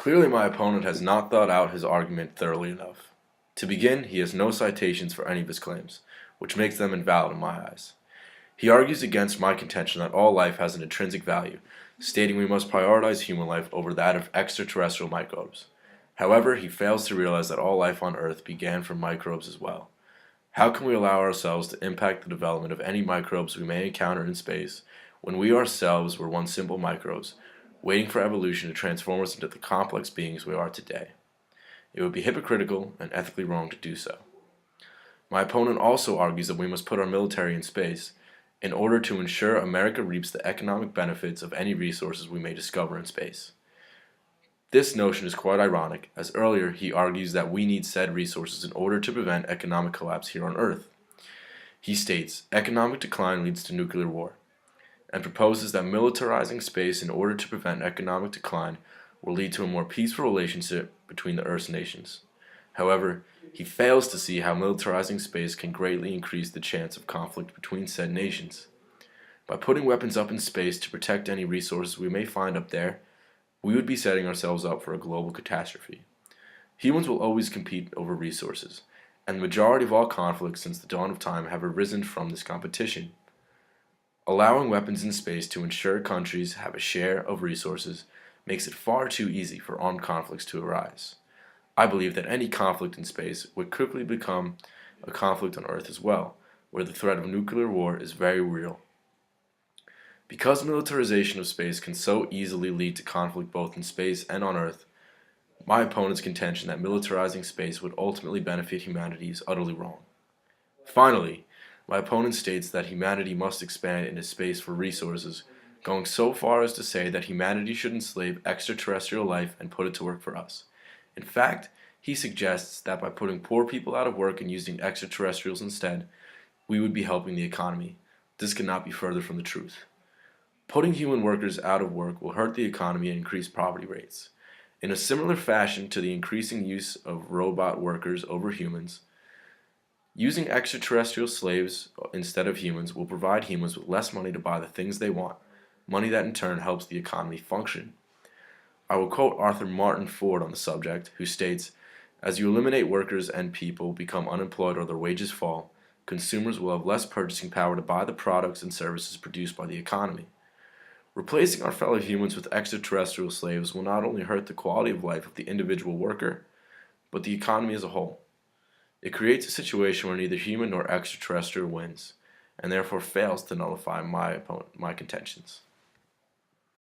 Clearly, my opponent has not thought out his argument thoroughly enough. To begin, he has no citations for any of his claims, which makes them invalid in my eyes. He argues against my contention that all life has an intrinsic value, stating we must prioritize human life over that of extraterrestrial microbes. However, he fails to realize that all life on Earth began from microbes as well. How can we allow ourselves to impact the development of any microbes we may encounter in space when we ourselves were once simple microbes, waiting for evolution to transform us into the complex beings we are today? It would be hypocritical and ethically wrong to do so. My opponent also argues that we must put our military in space in order to ensure America reaps the economic benefits of any resources we may discover in space. This notion is quite ironic, as earlier he argues that we need said resources in order to prevent economic collapse here on Earth. He states, economic decline leads to nuclear war, and proposes that militarizing space in order to prevent economic decline will lead to a more peaceful relationship between the Earth's nations. However, he fails to see how militarizing space can greatly increase the chance of conflict between said nations. By putting weapons up in space to protect any resources we may find up there, we would be setting ourselves up for a global catastrophe. Humans will always compete over resources, and the majority of all conflicts since the dawn of time have arisen from this competition. Allowing weapons in space to ensure countries have a share of resources makes it far too easy for armed conflicts to arise. I believe that any conflict in space would quickly become a conflict on Earth as well, where the threat of nuclear war is very real. Because militarization of space can so easily lead to conflict both in space and on Earth, my opponent's contention that militarizing space would ultimately benefit humanity is utterly wrong. Finally, my opponent states that humanity must expand into space for resources, going so far as to say that humanity should enslave extraterrestrial life and put it to work for us. In fact, he suggests that by putting poor people out of work and using extraterrestrials instead, we would be helping the economy. This cannot be further from the truth. Putting human workers out of work will hurt the economy and increase poverty rates. In a similar fashion to the increasing use of robot workers over humans, using extraterrestrial slaves instead of humans will provide humans with less money to buy the things they want, money that in turn helps the economy function. I will quote Arthur Martin Ford on the subject, who states, "As you eliminate workers and people become unemployed or their wages fall, consumers will have less purchasing power to buy the products and services produced by the economy." Replacing our fellow humans with extraterrestrial slaves will not only hurt the quality of life of the individual worker, but the economy as a whole. It creates a situation where neither human nor extraterrestrial wins, and therefore fails to nullify my contentions.